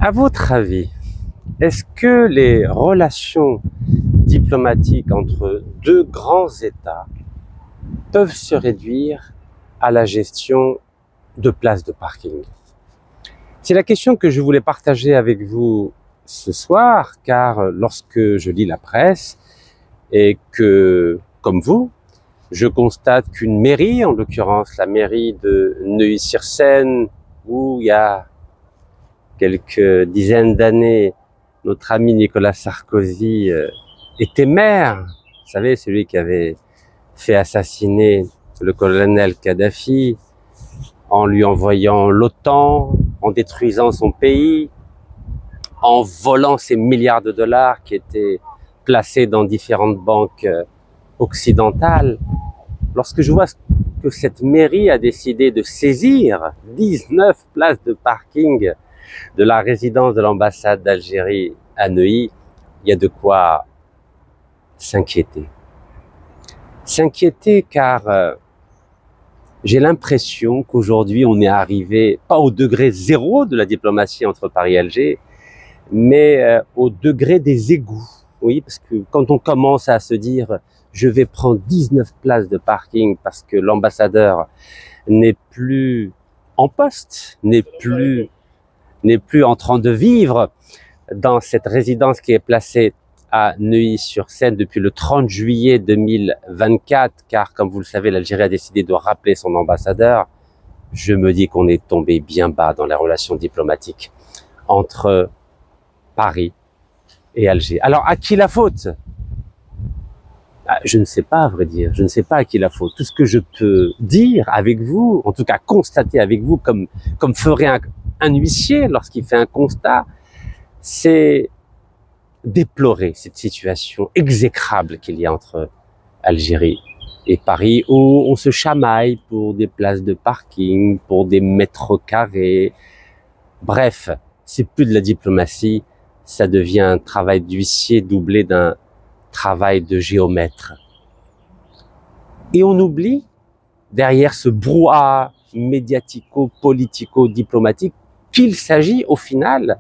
À votre avis, est-ce que les relations diplomatiques entre deux grands États peuvent se réduire à la gestion de places de parking? C'est la question que je voulais partager avec vous ce soir, car lorsque je lis la presse et que, comme vous, je constate qu'une mairie, en l'occurrence la mairie de Neuilly-sur-Seine, où il y a quelques dizaines d'années, notre ami Nicolas Sarkozy était maire, vous savez, celui qui avait fait assassiner le colonel Kadhafi en lui envoyant l'OTAN, en détruisant son pays, en volant ses milliards de dollars qui étaient placés dans différentes banques occidentales. Lorsque je vois que cette mairie a décidé de saisir 19 places de parking de la résidence de l'ambassade d'Algérie à Neuilly, il y a de quoi s'inquiéter. S'inquiéter car j'ai l'impression qu'aujourd'hui on est arrivé, pas au degré zéro de la diplomatie entre Paris et Alger, mais au degré des égouts. Oui, parce que quand on commence à se dire je vais prendre 19 places de parking parce que l'ambassadeur n'est plus en poste, n'est plus en train de vivre dans cette résidence qui est placée à Neuilly-sur-Seine depuis le 30 juillet 2024, car comme vous le savez, l'Algérie a décidé de rappeler son ambassadeur. Je me dis qu'on est tombé bien bas dans les relations diplomatiques entre Paris et Alger. Alors, à qui la faute? Je ne sais pas, à vrai dire. Je ne sais pas à qui la faute. Tout ce que je peux dire avec vous, en tout cas constater avec vous, comme ferait un huissier lorsqu'il fait un constat, c'est déplorer cette situation exécrable qu'il y a entre Algérie et Paris, où on se chamaille pour des places de parking, pour des mètres carrés. Bref, c'est plus de la diplomatie, ça devient un travail d'huissier doublé d'un travail de géomètre. Et on oublie, derrière ce brouhaha médiatico-politico-diplomatique, qu'il s'agit au final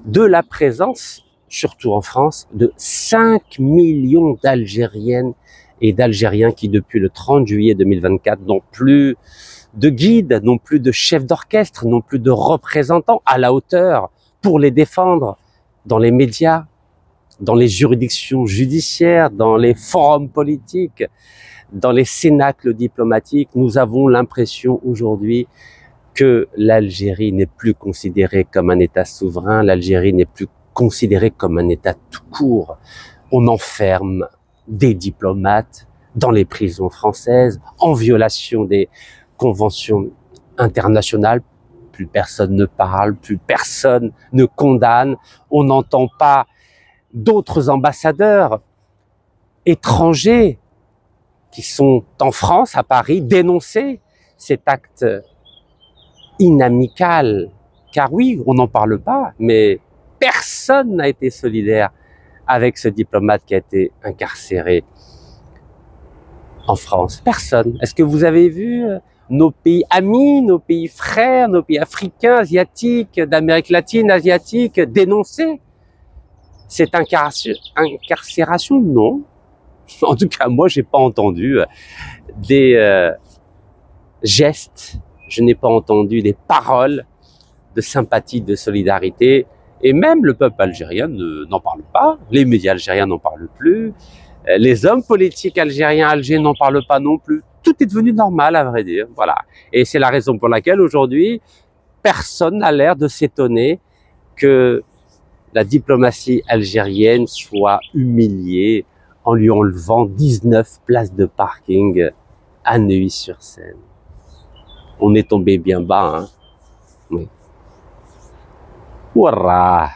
de la présence, surtout en France, de 5 millions d'Algériennes et d'Algériens qui, depuis le 30 juillet 2024, n'ont plus de guide, n'ont plus de chef d'orchestre, n'ont plus de représentants à la hauteur pour les défendre dans les médias, dans les juridictions judiciaires, dans les forums politiques, dans les cénacles diplomatiques. Nous avons l'impression aujourd'hui que l'Algérie n'est plus considérée comme un État souverain, l'Algérie n'est plus considérée comme un État tout court. On enferme des diplomates dans les prisons françaises, en violation des conventions internationales. Plus personne ne parle, plus personne ne condamne. On n'entend pas d'autres ambassadeurs étrangers qui sont en France, à Paris, dénoncer cet acte inamical. Car oui, on n'en parle pas, mais personne n'a été solidaire avec ce diplomate qui a été incarcéré en France. Personne. Est-ce que vous avez vu nos pays amis, nos pays frères, nos pays africains, asiatiques, d'Amérique latine, asiatique, dénoncer cette incarcération? Non. En tout cas, moi, j'ai pas entendu des gestes, je n'ai pas entendu des paroles de sympathie, de solidarité, et même le peuple algérien n'en parle pas, les médias algériens n'en parlent plus, les hommes politiques algériens à Alger n'en parlent pas non plus. Tout est devenu normal, à vrai dire. Voilà. Et c'est la raison pour laquelle aujourd'hui, personne n'a l'air de s'étonner que la diplomatie algérienne soit humiliée en lui enlevant 19 places de parking à Neuilly-sur-Seine. On est tombé bien bas, hein. Oui. وراه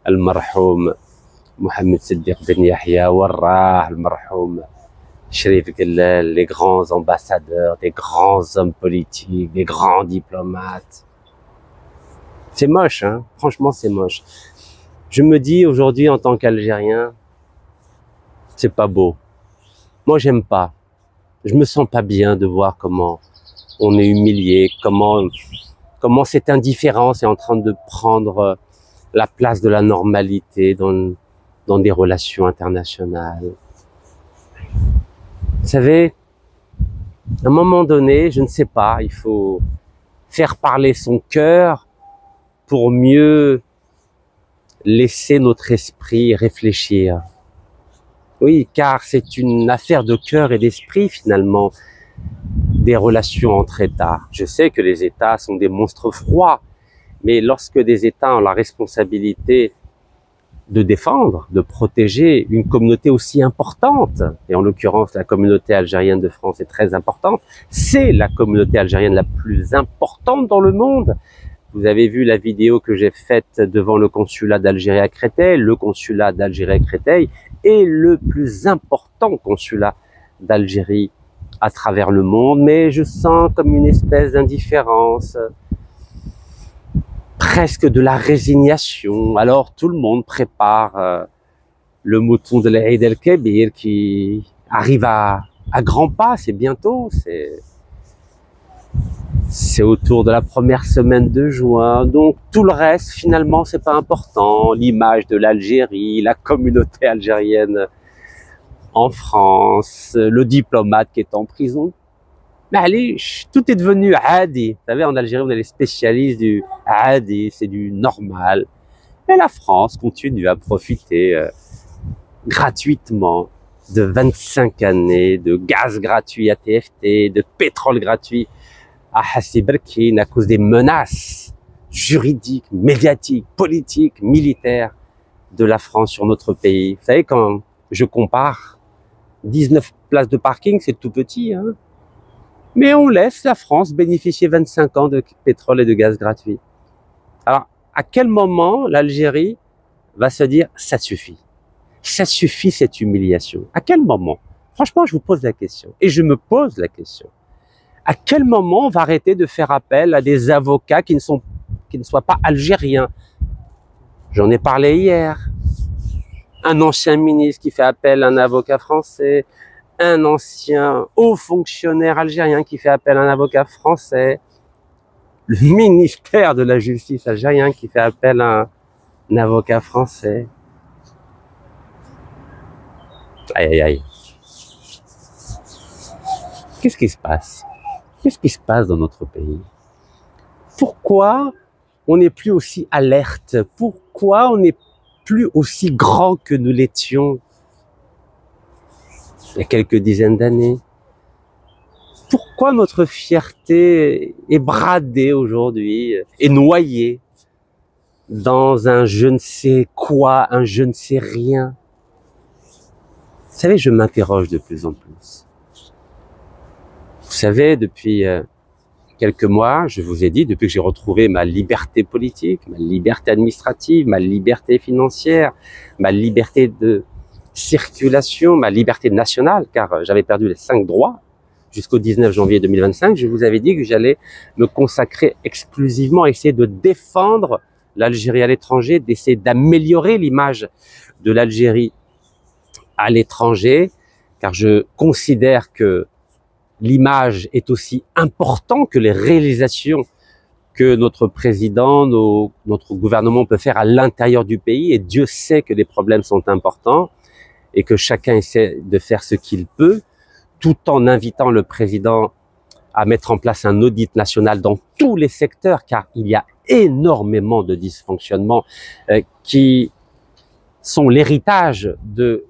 المرحوم محمد صديق بن يحيى, وراه المرحوم Cherif Guellel, les grands ambassadeurs, des grands hommes politiques, des grands diplomates. C'est moche, hein. Franchement, c'est moche. Je me dis aujourd'hui en tant qu'Algérien, c'est pas beau. Moi, j'aime pas. Je me sens pas bien de voir comment on est humilié, comment comment cette indifférence est en train de prendre la place de la normalité dans des relations internationales. Vous savez, à un moment donné, je ne sais pas, il faut faire parler son cœur pour mieux laisser notre esprit réfléchir. Oui, car c'est une affaire de cœur et d'esprit finalement, des relations entre États. Je sais que les États sont des monstres froids, mais lorsque des États ont la responsabilité de défendre, de protéger une communauté aussi importante, et en l'occurrence la communauté algérienne de France est très importante, c'est la communauté algérienne la plus importante dans le monde. Vous avez vu la vidéo que j'ai faite devant le consulat d'Algérie à Créteil. Le consulat d'Algérie à Créteil est le plus important consulat d'Algérie à travers le monde, mais je sens comme une espèce d'indifférence, presque de la résignation. Alors tout le monde prépare le mouton de l'Aïd el-Kébir qui arrive à grands pas, c'est bientôt, c'est autour de la première semaine de juin, donc tout le reste finalement c'est pas important, l'image de l'Algérie, la communauté algérienne en France, le diplomate qui est en prison. Mais allez, tout est devenu adi. Vous savez, en Algérie, on est les spécialistes du adi, c'est du normal. Mais la France continue à profiter gratuitement de 25 années de gaz gratuit à TFT, de pétrole gratuit à Hassi Berkine à cause des menaces juridiques, médiatiques, politiques, militaires de la France sur notre pays. Vous savez, quand je compare 19 places de parking, c'est tout petit, hein, mais on laisse la France bénéficier 25 ans de pétrole et de gaz gratuit. Alors, à quel moment l'Algérie va se dire « ça suffit ». Ça suffit cette humiliation. À quel moment? Franchement, je vous pose la question. Et je me pose la question. À quel moment on va arrêter de faire appel à des avocats qui ne soient pas algériens? J'en ai parlé hier. Un ancien ministre qui fait appel à un avocat français, un ancien haut fonctionnaire algérien qui fait appel à un avocat français, le ministère de la Justice algérien qui fait appel à un avocat français. Aïe, aïe, aïe. Qu'est-ce qui se passe? Qu'est-ce qui se passe dans notre pays? Pourquoi on n'est plus aussi alerte? Pourquoi on n'est plus aussi grand que nous l'étions il y a quelques dizaines d'années? Pourquoi notre fierté est bradée aujourd'hui, est noyée dans un je ne sais quoi, un je ne sais rien? Vous savez, je m'interroge de plus en plus. Vous savez, depuis quelques mois, je vous ai dit, depuis que j'ai retrouvé ma liberté politique, ma liberté administrative, ma liberté financière, ma liberté de circulation, ma liberté nationale, car j'avais perdu les 5 droits jusqu'au 19 janvier 2025, je vous avais dit que j'allais me consacrer exclusivement à essayer de défendre l'Algérie à l'étranger, d'essayer d'améliorer l'image de l'Algérie à l'étranger, car je considère que l'image est aussi importante que les réalisations que notre président, notre gouvernement peut faire à l'intérieur du pays, et Dieu sait que les problèmes sont importants et que chacun essaie de faire ce qu'il peut, tout en invitant le président à mettre en place un audit national dans tous les secteurs, car il y a énormément de dysfonctionnements qui sont l'héritage de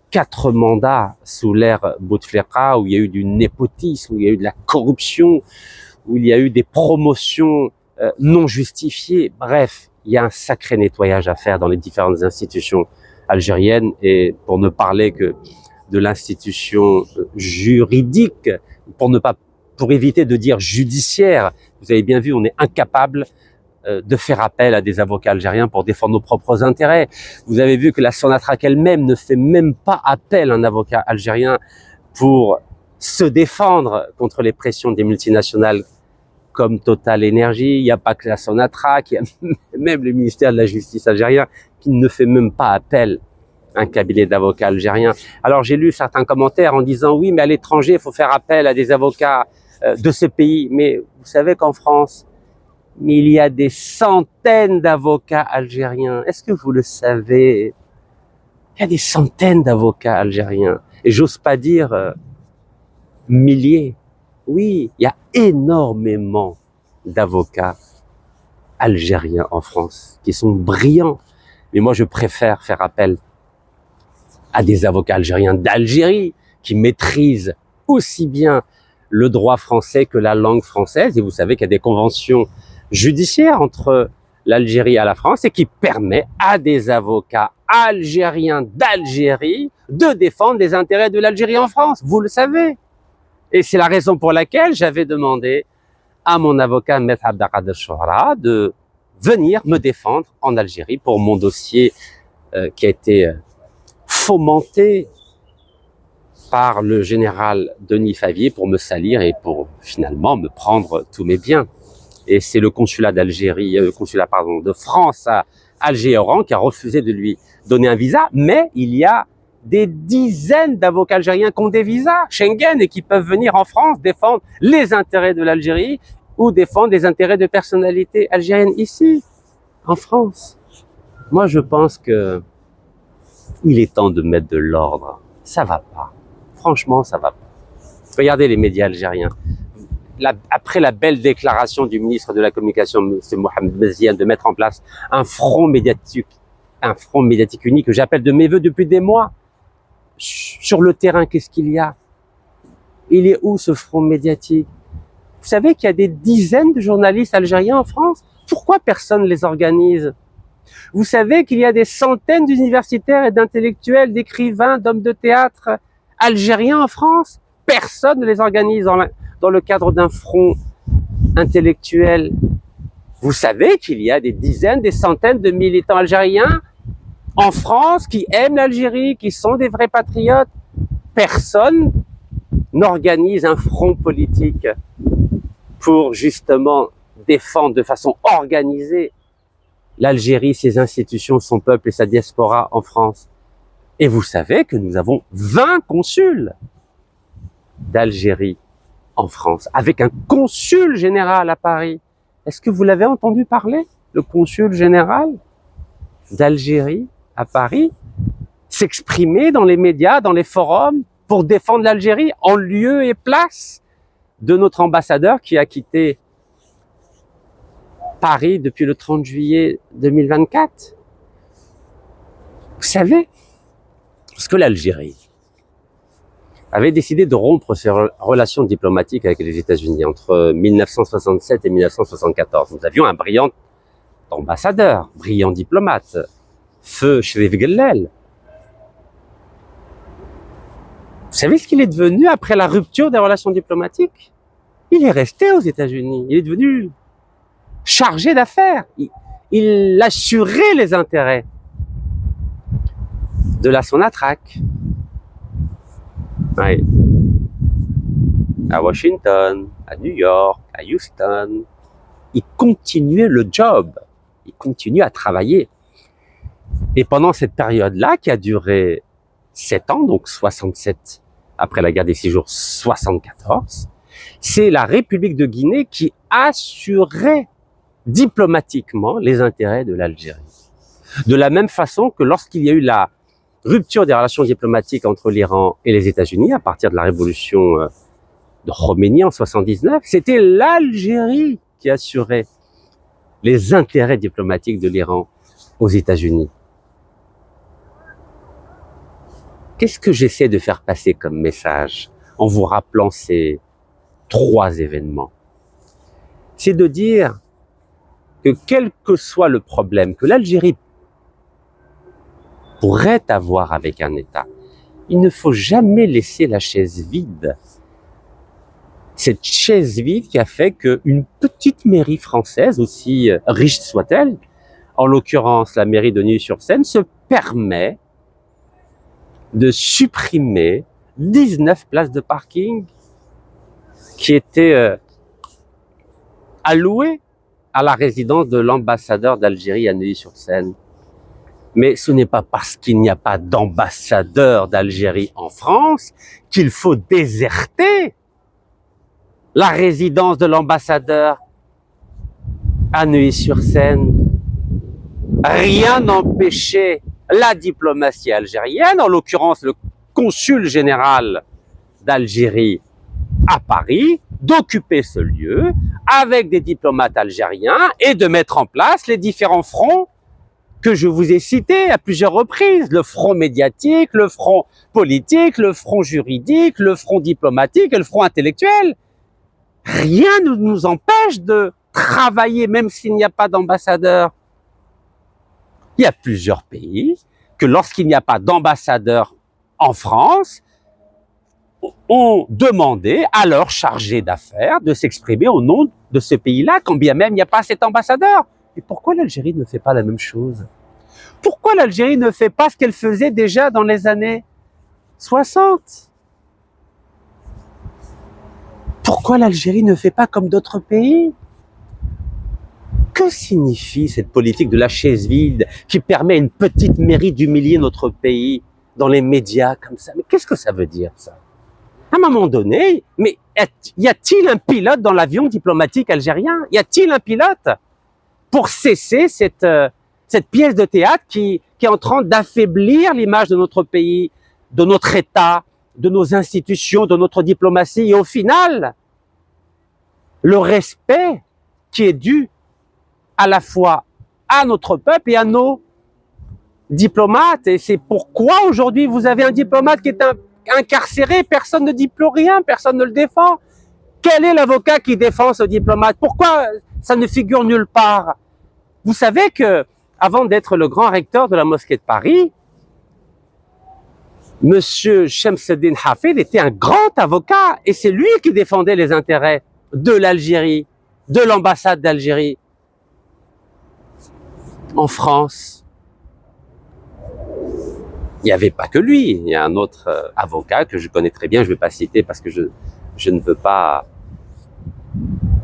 4 mandats sous l'ère Bouteflika, où il y a eu du népotisme, où il y a eu de la corruption, où il y a eu des promotions non justifiées. Bref, il y a un sacré nettoyage à faire dans les différentes institutions algériennes, et pour ne parler que de l'institution juridique, pour éviter de dire judiciaire. Vous avez bien vu, on est incapable de faire appel à des avocats algériens pour défendre nos propres intérêts. Vous avez vu que la Sonatrach elle-même ne fait même pas appel à un avocat algérien pour se défendre contre les pressions des multinationales comme Total Energy. Il n'y a pas que la Sonatrach, il y a même le ministère de la Justice algérien qui ne fait même pas appel à un cabinet d'avocats algériens. Alors j'ai lu certains commentaires en disant oui, mais à l'étranger, il faut faire appel à des avocats de ce pays. Mais vous savez qu'en France, Mais il y a des centaines d'avocats algériens. Est-ce que vous le savez? Il y a des centaines d'avocats algériens. Et j'ose pas dire milliers. Oui, il y a énormément d'avocats algériens en France qui sont brillants. Mais moi, je préfère faire appel à des avocats algériens d'Algérie qui maîtrisent aussi bien le droit français que la langue française. Et vous savez qu'il y a des conventions judiciaires entre l'Algérie et la France et qui permet à des avocats algériens d'Algérie de défendre les intérêts de l'Algérie en France. Vous le savez. Et c'est la raison pour laquelle j'avais demandé à mon avocat, Maître Abdelkader Chouhra, de venir me défendre en Algérie pour mon dossier qui a été fomenté par le général Denis Favier pour me salir et pour finalement me prendre tous mes biens. Et c'est le consulat d'Algérie, de France à Alger-Oran qui a refusé de lui donner un visa, mais il y a des dizaines d'avocats algériens qui ont des visas Schengen et qui peuvent venir en France défendre les intérêts de l'Algérie ou défendre les intérêts de personnalités algériennes ici, en France. Moi, je pense que il est temps de mettre de l'ordre. Ça va pas. Franchement, ça va pas. Regardez les médias algériens. Après la belle déclaration du ministre de la Communication, M. Mohamed Bezziane, de mettre en place un front médiatique unique que j'appelle de mes voeux depuis des mois. Sur le terrain, qu'est-ce qu'il y a? Il est où ce front médiatique? Vous savez qu'il y a des dizaines de journalistes algériens en France? Pourquoi personne ne les organise? Vous savez qu'il y a des centaines d'universitaires et d'intellectuels, d'écrivains, d'hommes de théâtre algériens en France? Personne ne les organise dans le cadre d'un front intellectuel. Vous savez qu'il y a des dizaines, des centaines de militants algériens en France qui aiment l'Algérie, qui sont des vrais patriotes. Personne n'organise un front politique pour justement défendre de façon organisée l'Algérie, ses institutions, son peuple et sa diaspora en France. Et vous savez que nous avons 20 consuls d'Algérie en France, avec un consul général à Paris. Est-ce que vous l'avez entendu parler, le consul général d'Algérie à Paris, s'exprimer dans les médias, dans les forums, pour défendre l'Algérie en lieu et place de notre ambassadeur qui a quitté Paris depuis le 30 juillet 2024. Vous savez, parce que l'Algérie avait décidé de rompre ses relations diplomatiques avec les États-Unis entre 1967 et 1974. Nous avions un brillant ambassadeur, brillant diplomate, Feu Cherif Guellel. Vous savez ce qu'il est devenu après la rupture des relations diplomatiques? Il est resté aux États-Unis. Il est devenu chargé d'affaires. Il assurait les intérêts de la Sonatrach. Oui. À Washington, à New York, à Houston. Il continuait le job. Il continuait à travailler. Et pendant cette période-là, qui a duré 7 ans, donc 67 après la guerre des 6 jours, 74, c'est la République de Guinée qui assurait diplomatiquement les intérêts de l'Algérie. De la même façon que lorsqu'il y a eu la rupture des relations diplomatiques entre l'Iran et les États-Unis à partir de la révolution de Khomeini en 79, c'était l'Algérie qui assurait les intérêts diplomatiques de l'Iran aux États-Unis. Qu'est-ce que j'essaie de faire passer comme message en vous rappelant ces 3 événements? C'est de dire que quel que soit le problème que l'Algérie pourrait avoir avec un État, il ne faut jamais laisser la chaise vide. Cette chaise vide qui a fait qu'une petite mairie française, aussi riche soit-elle, en l'occurrence la mairie de Neuilly-sur-Seine, se permet de supprimer 19 places de parking qui étaient allouées à la résidence de l'ambassadeur d'Algérie à Neuilly-sur-Seine. Mais ce n'est pas parce qu'il n'y a pas d'ambassadeur d'Algérie en France qu'il faut déserter la résidence de l'ambassadeur à Neuilly-sur-Seine, rien n'empêchait la diplomatie algérienne, en l'occurrence le consul général d'Algérie à Paris, d'occuper ce lieu avec des diplomates algériens et de mettre en place les différents fronts que je vous ai cités à plusieurs reprises. Le front médiatique, le front politique, le front juridique, le front diplomatique et le front intellectuel. Rien ne nous empêche de travailler, même s'il n'y a pas d'ambassadeur. Il y a plusieurs pays que lorsqu'il n'y a pas d'ambassadeur en France, ont demandé à leurs chargés d'affaires de s'exprimer au nom de ce pays-là, quand bien même il n'y a pas cet ambassadeur. Et pourquoi l'Algérie ne fait pas la même chose? Pourquoi l'Algérie ne fait pas ce qu'elle faisait déjà dans les années 60? Pourquoi l'Algérie ne fait pas comme d'autres pays? Que signifie cette politique de la chaise vide qui permet à une petite mairie d'humilier notre pays dans les médias comme ça? Mais qu'est-ce que ça veut dire, ça? À un moment donné, mais y a-t-il un pilote dans l'avion diplomatique algérien? Y a-t-il un pilote pour cesser cette pièce de théâtre qui est en train d'affaiblir l'image de notre pays, de notre État, de nos institutions, de notre diplomatie, et au final, le respect qui est dû à la fois à notre peuple et à nos diplomates. Et c'est pourquoi aujourd'hui vous avez un diplomate qui est incarcéré, personne ne dit plus rien, personne ne le défend. Quel est l'avocat qui défend ce diplomate? Pourquoi ça ne figure nulle part? Vous savez que, avant d'être le grand recteur de la mosquée de Paris, Monsieur Chemseddine Hafid était un grand avocat et c'est lui qui défendait les intérêts de l'Algérie, de l'ambassade d'Algérie en France. Il n'y avait pas que lui, il y a un autre avocat que je connais très bien, je ne vais pas citer parce que je ne veux pas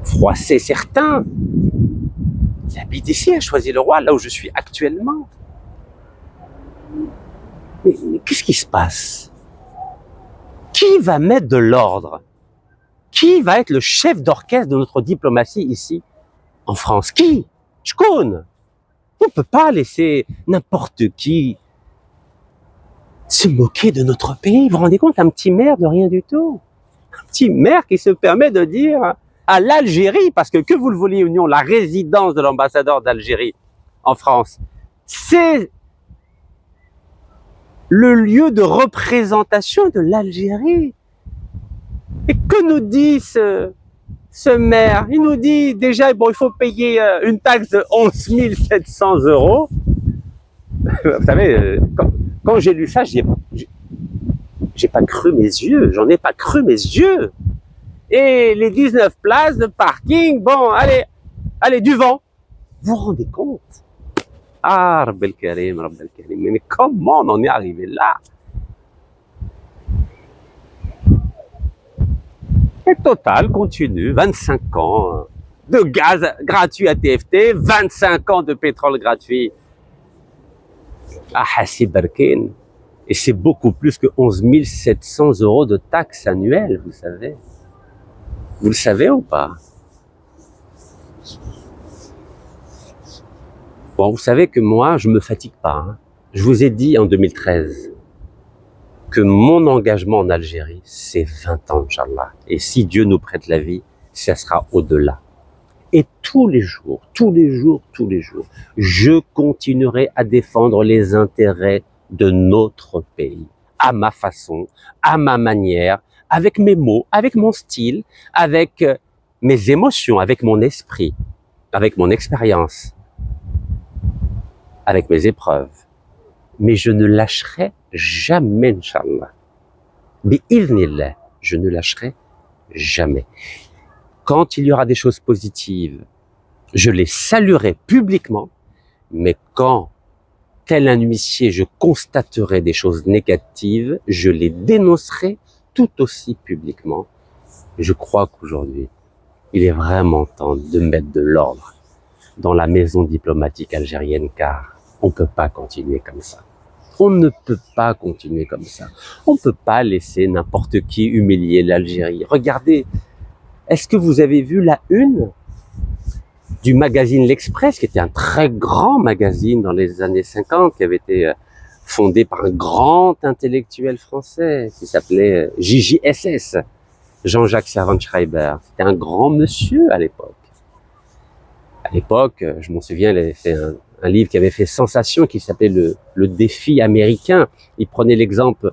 froisser certains. Il habite ici à Choisy-le-Roi, là où je suis actuellement. Mais qu'est-ce qui se passe? Qui va mettre de l'ordre? Qui va être le chef d'orchestre de notre diplomatie ici, en France? Qui? Shkoun. On ne peut pas laisser n'importe qui se moquer de notre pays. Vous vous rendez compte, un petit maire de rien du tout. Un petit maire qui se permet de dire à l'Algérie, parce que vous le vouliez ou non, la résidence de l'ambassadeur d'Algérie en France, c'est le lieu de représentation de l'Algérie. Et que nous dit ce maire? Il nous dit déjà, bon, il faut payer une taxe de 11 700 €. Vous savez, quand j'ai lu ça, j'ai pas cru mes yeux, j'en ai pas cru mes yeux. Et les 19 places de parking, bon, allez, du vent. Vous vous rendez compte? Ah, Rabbel Karim, mais comment on en est arrivé là? Et Total continue, 25 ans de gaz gratuit à TFT, 25 ans de pétrole gratuit à Hassi Barkin. Et c'est beaucoup plus que 11 700 € de taxes annuelles, vous savez. Vous le savez ou pas? Bon, vous savez que moi, je me fatigue pas. Hein. Je vous ai dit en 2013 que mon engagement en Algérie, c'est 20 ans, Inch'Allah. Et si Dieu nous prête la vie, ça sera au-delà. Et tous les jours, je continuerai à défendre les intérêts de notre pays, à ma façon, à ma manière, avec mes mots, avec mon style, avec mes émotions, avec mon esprit, avec mon expérience, avec mes épreuves. Mais je ne lâcherai jamais, Inch'Allah. Bi'idhnillah, je ne lâcherai jamais. Quand il y aura des choses positives, je les saluerai publiquement, mais quand, tel un huissier, je constaterai des choses négatives, je les dénoncerai tout aussi publiquement. Je crois qu'aujourd'hui, il est vraiment temps de mettre de l'ordre dans la maison diplomatique algérienne, car on ne peut pas continuer comme ça. On ne peut pas continuer comme ça. On ne peut pas laisser n'importe qui humilier l'Algérie. Regardez, est-ce que vous avez vu la une du magazine L'Express, qui était un très grand magazine dans les années 50, qui avait été fondé par un grand intellectuel français qui s'appelait JJSS, Jean-Jacques Servan-Schreiber. C'était un grand monsieur à l'époque. À l'époque, je m'en souviens, il avait fait un livre qui avait fait sensation, qui s'appelait le défi américain. Il prenait l'exemple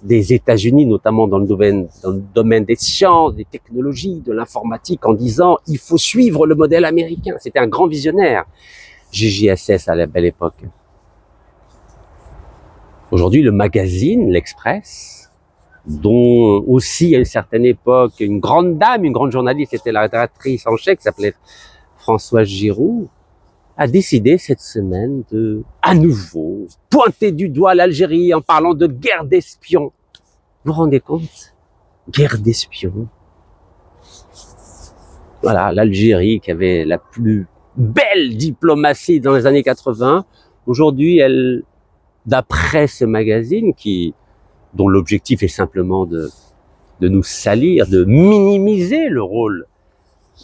des États-Unis, notamment dans le domaine des sciences, des technologies, de l'informatique, en disant il faut suivre le modèle américain. C'était un grand visionnaire, JJSS à la belle époque. Aujourd'hui, le magazine, l'Express, dont aussi à une certaine époque, une grande dame, une grande journaliste, était la rédactrice en chef, qui s'appelait Françoise Giroud, a décidé cette semaine de, à nouveau, pointer du doigt l'Algérie en parlant de guerre d'espions. Vous vous rendez compte? Guerre d'espions. Voilà, l'Algérie qui avait la plus belle diplomatie dans les années 80, aujourd'hui, elle, d'après ce magazine, dont l'objectif est simplement de nous salir, de minimiser le rôle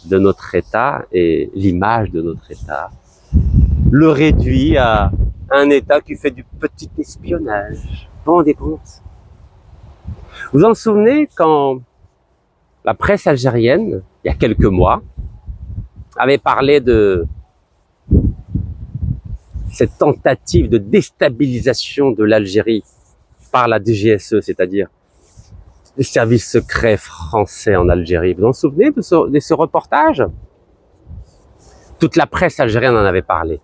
de notre État et l'image de notre État, le réduit à un État qui fait du petit espionnage. Vous vous rendez compte? Vous en souvenez quand la presse algérienne, il y a quelques mois, avait parlé de cette tentative de déstabilisation de l'Algérie par la DGSE, c'est-à-dire les services secrets français en Algérie. Vous vous en souvenez de ce reportage? Toute la presse algérienne en avait parlé.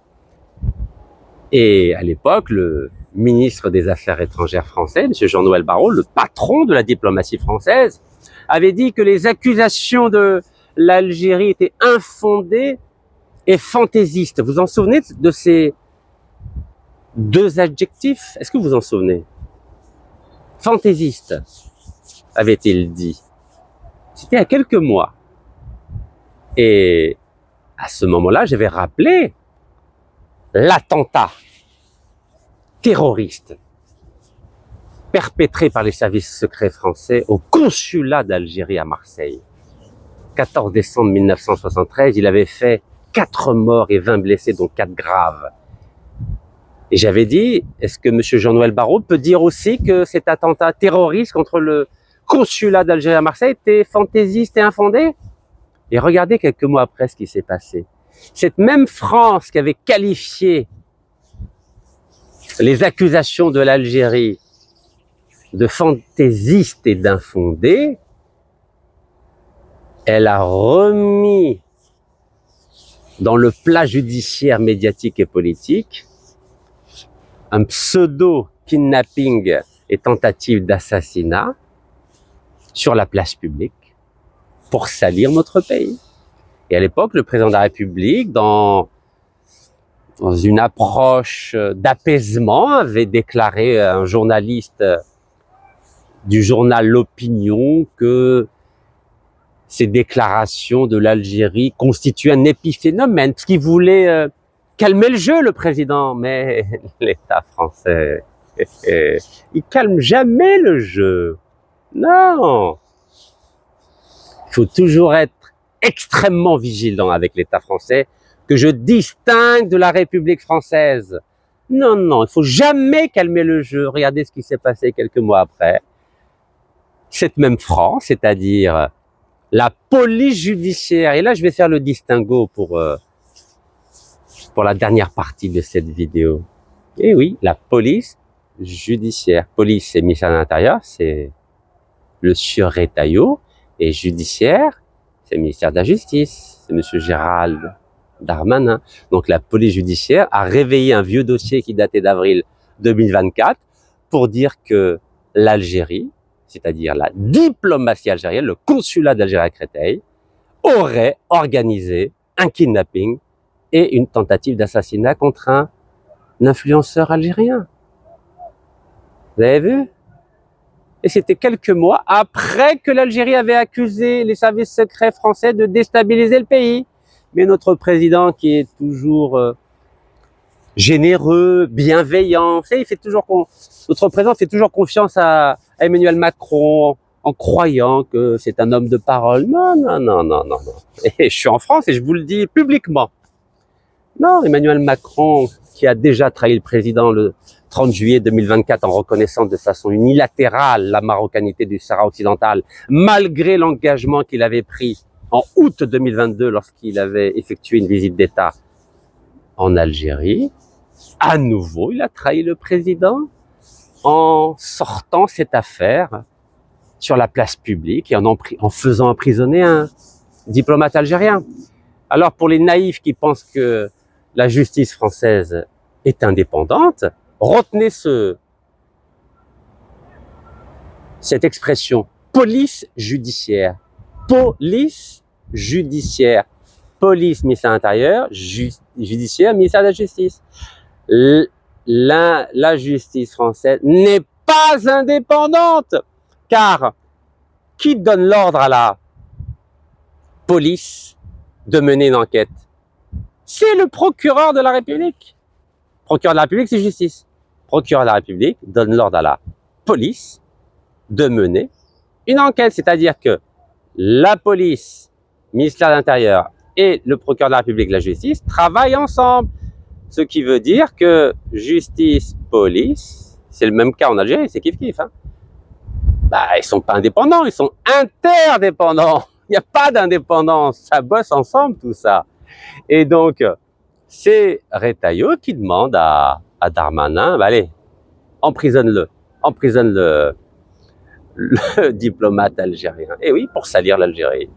Et à l'époque, le ministre des Affaires étrangères français, M. Jean-Noël Barrot, le patron de la diplomatie française, avait dit que les accusations de l'Algérie étaient infondées et fantaisistes. Vous vous en souvenez de ces deux adjectifs? Est-ce que vous vous en souvenez? Fantaisiste, avait-il dit. C'était il y a quelques mois. Et à ce moment-là, j'avais rappelé l'attentat terroriste perpétré par les services secrets français au consulat d'Algérie à Marseille. 14 décembre 1973, il avait fait 4 morts et 20 blessés, dont 4 graves. Et j'avais dit, est-ce que M. Jean-Noël Barrot peut dire aussi que cet attentat terroriste contre le consulat d'Algérie à Marseille était fantaisiste et infondé? Et regardez quelques mois après ce qui s'est passé. Cette même France qui avait qualifié les accusations de l'Algérie de fantaisistes et d'infondées, elle a remis dans le plat judiciaire, médiatique et politique un pseudo-kidnapping et tentative d'assassinat sur la place publique pour salir notre pays. Et à l'époque, le président de la République, dans une approche d'apaisement, avait déclaré à un journaliste du journal L'Opinion que ces déclarations de l'Algérie constituaient un épiphénomène, parce qu'il voulait calmer le jeu, le président. Mais l'État français, il calme jamais le jeu. Non! Il faut toujours être extrêmement vigilant avec l'État français, que je distingue de la République française. Non, non, il faut jamais calmer le jeu. Regardez ce qui s'est passé quelques mois après. Cette même France, c'est-à-dire la police judiciaire, et là je vais faire le distinguo pour la dernière partie de cette vidéo. Et oui, la police judiciaire. Police, c'est ministère de l'Intérieur, c'est le sieur Retailleau, et judiciaire, c'est le ministère de la Justice, c'est monsieur Gérald Darmanin. Donc la police judiciaire a réveillé un vieux dossier qui datait d'avril 2024 pour dire que l'Algérie, c'est-à-dire la diplomatie algérienne, le consulat d'Algérie à Créteil, aurait organisé un kidnapping et une tentative d'assassinat contre un influenceur algérien. Vous avez vu? Et c'était quelques mois après que l'Algérie avait accusé les services secrets français de déstabiliser le pays. Mais notre président, qui est toujours généreux, bienveillant, vous savez, notre président fait toujours confiance à Emmanuel Macron en croyant que c'est un homme de parole. Non, non, non, non, non, non. Et je suis en France et je vous le dis publiquement. Non, Emmanuel Macron, qui a déjà trahi le président le 30 juillet 2024 en reconnaissant de façon unilatérale la marocanité du Sahara occidental, malgré l'engagement qu'il avait pris en août 2022 lorsqu'il avait effectué une visite d'État en Algérie, à nouveau, il a trahi le président en sortant cette affaire sur la place publique et en faisant emprisonner un diplomate algérien. Alors pour les naïfs qui pensent que la justice française est indépendante, retenez cette expression, police judiciaire. Police judiciaire. Police, ministère de l'Intérieur, judiciaire, ministère de la Justice. La justice française n'est pas indépendante, car qui donne l'ordre à la police de mener une enquête? C'est le procureur de la République. Procureur de la République, c'est justice. Procureur de la République donne l'ordre à la police de mener une enquête, c'est-à-dire que la police, ministère de l'Intérieur et le procureur de la République, la justice, travaillent ensemble. Ce qui veut dire que justice, police, c'est le même cas en Algérie, c'est kiff-kiff. Hein. Ils sont pas indépendants, ils sont interdépendants. Il n'y a pas d'indépendance, ça bosse ensemble tout ça. Et donc, c'est Retailleau qui demande à Darmanin, allez, emprisonne le diplomate algérien. Et oui, pour salir l'Algérie.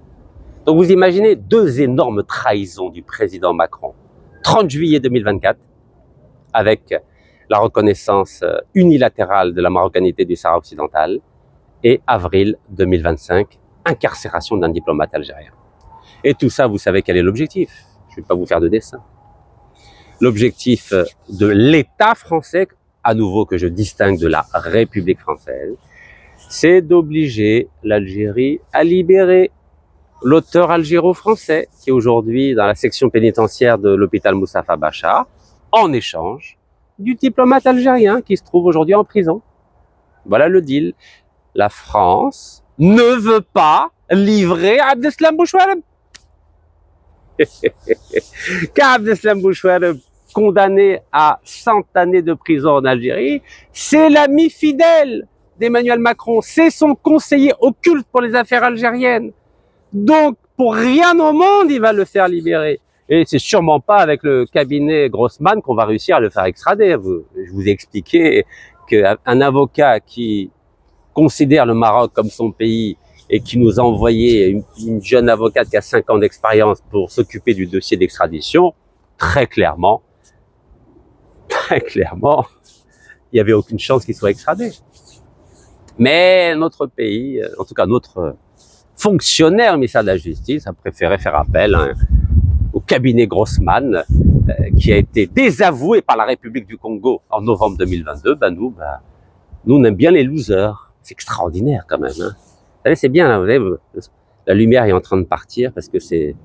Donc vous imaginez deux énormes trahisons du président Macron. 30 juillet 2024, avec la reconnaissance unilatérale de la marocanité du Sahara occidental, et avril 2025, incarcération d'un diplomate algérien. Et tout ça, vous savez quel est l'objectif? Je ne vais pas vous faire de dessin. L'objectif de l'État français, à nouveau que je distingue de la République française, c'est d'obliger l'Algérie à libérer l'auteur algéro-français qui est aujourd'hui dans la section pénitentiaire de l'hôpital Moustapha Bachar, en échange du diplomate algérien qui se trouve aujourd'hui en prison. Voilà le deal. La France ne veut pas livrer Abdeslam Bouchouareb. Car Abdeslam Bouchouareb, condamné à 100 années de prison en Algérie, c'est l'ami fidèle d'Emmanuel Macron, c'est son conseiller occulte pour les affaires algériennes. Donc, pour rien au monde, il va le faire libérer. Et c'est sûrement pas avec le cabinet Grossman qu'on va réussir à le faire extrader. Je vous ai expliqué qu'un avocat qui considère le Maroc comme son pays et qui nous a envoyé une jeune avocate qui a 5 ans d'expérience pour s'occuper du dossier d'extradition, très clairement, il n'y avait aucune chance qu'il soit extradé. Mais notre pays, en tout cas notre fonctionnaire au ministère de la Justice, a préféré faire appel au cabinet Grossman, qui a été désavoué par la République du Congo en novembre 2022. Nous, on aime bien les losers. C'est extraordinaire quand même. Hein. Vous savez, c'est bien, là, vous savez, la lumière est en train de partir parce que c'est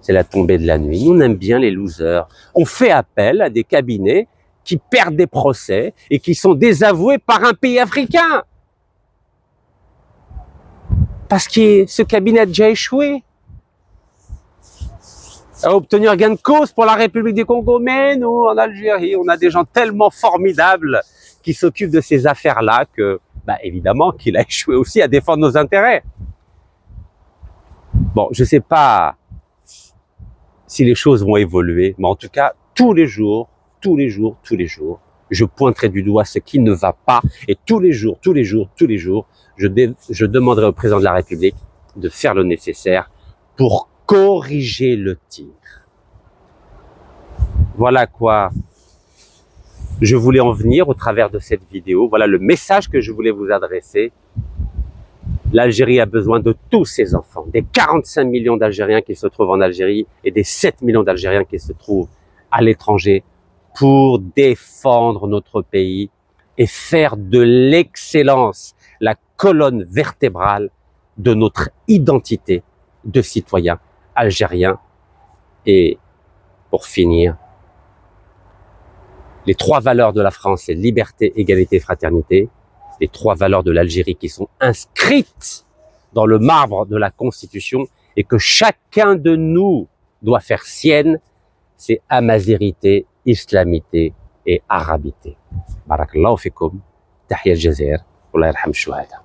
la tombée de la nuit. Nous, on aime bien les losers. On fait appel à des cabinets qui perdent des procès et qui sont désavoués par un pays africain. Parce que ce cabinet a déjà échoué à obtenir gain de cause pour la République du Congo. Mais nous, en Algérie, on a des gens tellement formidables qui s'occupent de ces affaires-là que, évidemment, qu'il a échoué aussi à défendre nos intérêts. Bon, je ne sais pas si les choses vont évoluer, mais en tout cas, tous les jours, je pointerai du doigt ce qui ne va pas, et tous les jours, je demanderai au président de la République de faire le nécessaire pour corriger le tir. Voilà quoi je voulais en venir au travers de cette vidéo. Voilà le message que je voulais vous adresser. L'Algérie a besoin de tous ses enfants, des 45 millions d'Algériens qui se trouvent en Algérie et des 7 millions d'Algériens qui se trouvent à l'étranger pour défendre notre pays et faire de l'excellence la colonne vertébrale de notre identité de citoyen algérien. Et pour finir, les 3 valeurs de la France, c'est liberté, égalité, fraternité. les 3 valeurs de l'Algérie qui sont inscrites dans le marbre de la Constitution et que chacun de nous doit faire sienne, c'est amazérité, islamité et arabité. Barakallahu fikoum, tahiyya al-Jazair, wallah yarham shuhada.